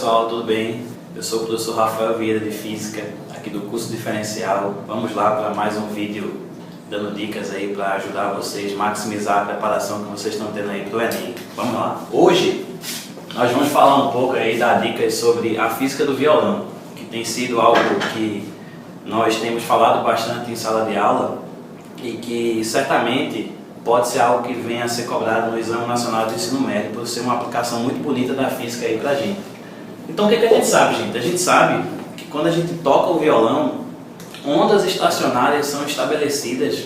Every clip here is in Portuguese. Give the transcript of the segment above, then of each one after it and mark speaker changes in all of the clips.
Speaker 1: pessoal, tudo bem? Eu sou o professor Rafael Vieira de Física, aqui do curso diferencial. Vamos lá para mais um vídeo dando dicas aí para ajudar vocês a maximizar a preparação que vocês estão tendo aí para o Enem. Vamos lá! Hoje nós vamos falar um pouco aí, dar dicas sobre a física do violão, que tem sido algo que nós temos falado bastante em sala de aula e que certamente pode ser algo que venha a ser cobrado no Exame Nacional de Ensino Médio, por ser uma aplicação muito bonita da física aí pra gente. Então o que a gente sabe, gente? A gente sabe que quando a gente toca o violão, ondas estacionárias são estabelecidas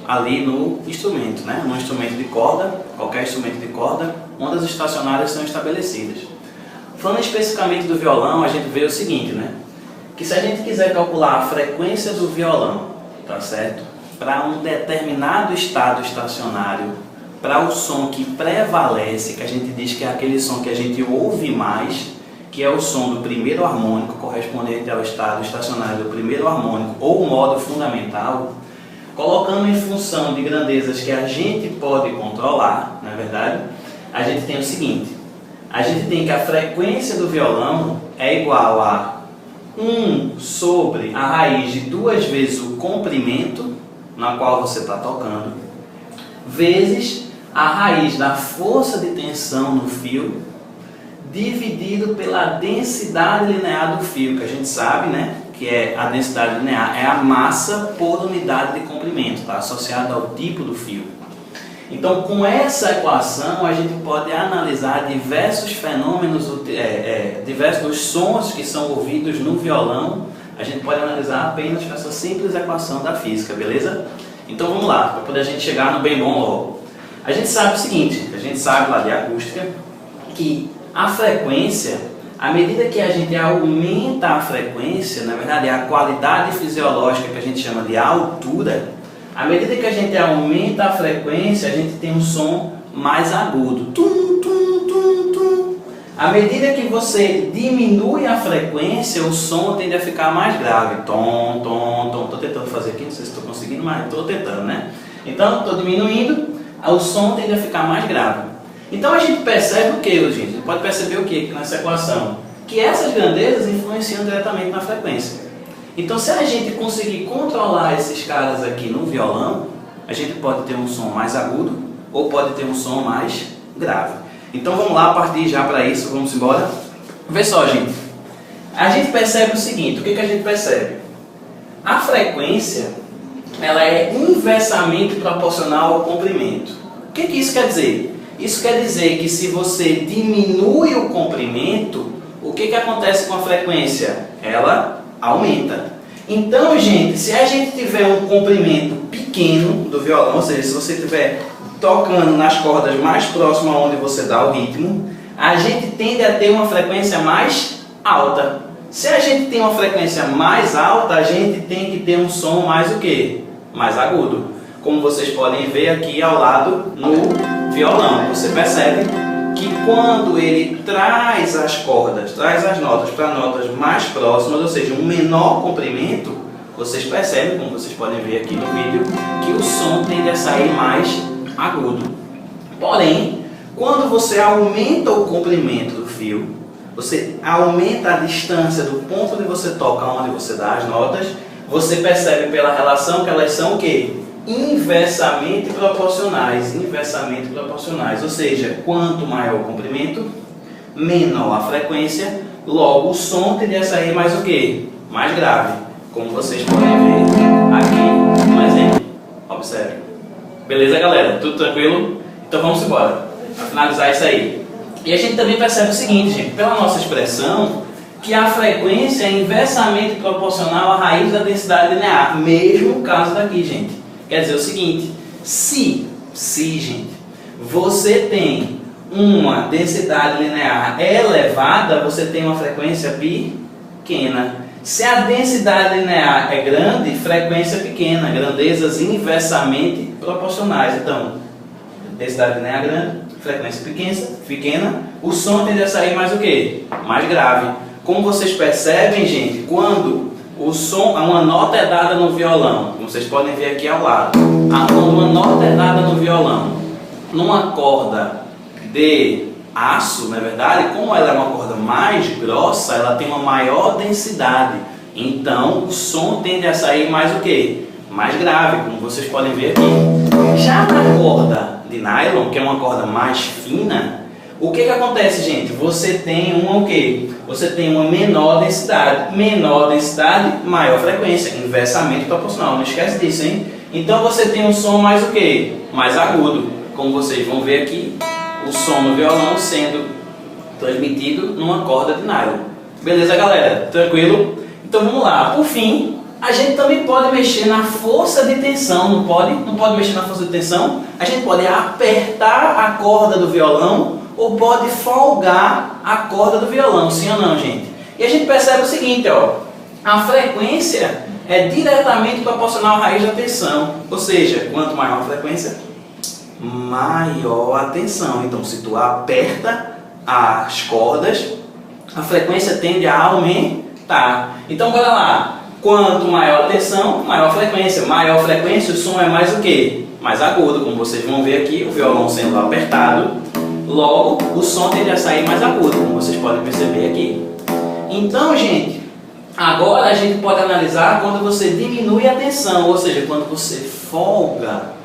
Speaker 1: ali no instrumento, né? No instrumento de corda, qualquer instrumento de corda, ondas estacionárias são estabelecidas. Falando especificamente do violão, a gente vê o seguinte, né? Que se a gente quiser calcular a frequência do violão, tá certo? Para um determinado estado estacionário, para o som que prevalece, que a gente diz que é aquele som que a gente ouve mais, que é o som do primeiro harmônico, correspondente ao estado estacionário do primeiro harmônico, ou o modo fundamental, colocando em função de grandezas que a gente pode controlar, na verdade, a gente tem o seguinte: a gente tem que a frequência do violão é igual a 1 sobre a raiz de 2 vezes o comprimento na qual você está tocando, vezes a raiz da força de tensão no fio, dividido pela densidade linear do fio, que a gente sabe, né, que é a densidade linear, é a massa por unidade de comprimento, tá, associada ao tipo do fio. Então, com essa equação, a gente pode analisar diversos fenômenos, diversos dos sons que são ouvidos no violão. A gente pode analisar apenas com essa simples equação da física, beleza? Então vamos lá, para poder a gente chegar no bem bom logo. A gente sabe o seguinte, a gente sabe lá de acústica, que a frequência, à medida que a gente aumenta a frequência, na verdade é a qualidade fisiológica que a gente chama de altura, à medida que a gente aumenta a frequência, a gente tem um som mais agudo. Tum, tum, tum, tum. À medida que você diminui a frequência, o som tende a ficar mais grave. Tom, tom, tom. Estou tentando fazer aqui, não sei se estou conseguindo, mas estou tentando, né? Então, estou diminuindo, o som tende a ficar mais grave. Então, a gente percebe o que, gente? A gente pode perceber o que nessa equação? Que essas grandezas influenciam diretamente na frequência. Então, se a gente conseguir controlar esses caras aqui no violão, a gente pode ter um som mais agudo ou pode ter um som mais grave. Então vamos lá, partir já para isso, vamos embora. Vê só, gente. A gente percebe o seguinte, o que a gente percebe? A frequência, ela é inversamente proporcional ao comprimento. O que isso quer dizer? Isso quer dizer que se você diminui o comprimento, o que acontece com a frequência? Ela aumenta. Então, gente, se a gente tiver um comprimento pequeno do violão, ou seja, se você tiver tocando nas cordas mais próximas onde você dá o ritmo, a gente tende a ter uma frequência mais alta. Se a gente tem uma frequência mais alta, a gente tem que ter um som mais o quê? Mais agudo. Como vocês podem ver aqui ao lado no violão. Você percebe que quando ele traz as cordas, traz as notas para notas mais próximas, ou seja, um menor comprimento, vocês percebem, como vocês podem ver aqui no vídeo, que o som tende a sair mais agudo. Porém, quando você aumenta o comprimento do fio, você aumenta a distância do ponto onde você toca, onde você dá as notas, você percebe pela relação que elas são o quê? Inversamente proporcionais. Inversamente proporcionais. Ou seja, quanto maior o comprimento, menor a frequência, logo o som tende a sair mais o quê? Mais grave. Como vocês podem ver aqui no exemplo. Observe. Beleza, galera? Tudo tranquilo? Então vamos embora, para finalizar isso aí. E a gente também percebe o seguinte, gente, pela nossa expressão, que a frequência é inversamente proporcional à raiz da densidade linear, mesmo o caso daqui, gente. Quer dizer o seguinte, se gente, você tem uma densidade linear elevada, você tem uma frequência pequena. Se a densidade linear é grande, frequência pequena, grandezas inversamente proporcionais. Então, densidade linear grande, frequência pequena, o som tende a sair mais o quê? Mais grave. Como vocês percebem, gente, quando o som, uma nota é dada no violão, como vocês podem ver aqui ao lado, quando uma nota é dada no violão, numa corda de aço, na verdade, como ela é uma corda mais grossa, ela tem uma maior densidade. Então o som tende a sair mais o quê? Mais grave, como vocês podem ver aqui. Já na corda de nylon, que é uma corda mais fina, o que acontece, gente? Você tem uma o quê? Você tem uma menor densidade. Menor densidade, maior frequência, inversamente proporcional. Não esquece disso, hein? Então você tem um som mais o quê? Mais agudo. Como vocês vão ver aqui, o som no violão sendo transmitido numa corda de nylon. Beleza, galera? Tranquilo? Então vamos lá. Por fim, a gente também pode mexer na força de tensão, não pode? Não pode mexer na força de tensão? A gente pode apertar a corda do violão ou pode folgar a corda do violão, sim ou não, gente? E a gente percebe o seguinte, ó, a frequência é diretamente proporcional à raiz da tensão, ou seja, quanto maior a frequência, maior a tensão. Então, se tu aperta as cordas, a frequência tende a aumentar. Então, bora lá. Quanto maior a tensão, maior frequência. Maior frequência, o som é mais o quê? Mais agudo, como vocês vão ver aqui, o violão sendo apertado. Logo, o som tende a sair mais agudo, como vocês podem perceber aqui. Então, gente, agora a gente pode analisar quando você diminui a tensão, ou seja, quando você folga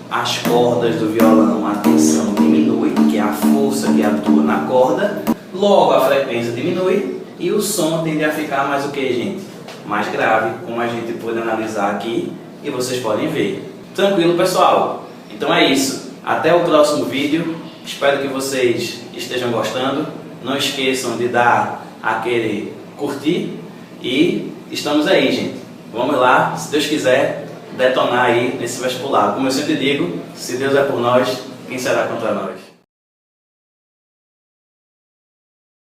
Speaker 1: as cordas do violão, a tensão diminui, que é a força que atua na corda. Logo, a frequência diminui e o som tende a ficar mais o que, gente? Mais grave, como a gente pode analisar aqui e vocês podem ver. Tranquilo, pessoal? Então é isso. Até o próximo vídeo. Espero que vocês estejam gostando. Não esqueçam de dar aquele curtir. E estamos aí, gente. Vamos lá, se Deus quiser, detonar aí nesse vestibular. Como eu sempre digo, se Deus é por nós, quem será contra nós?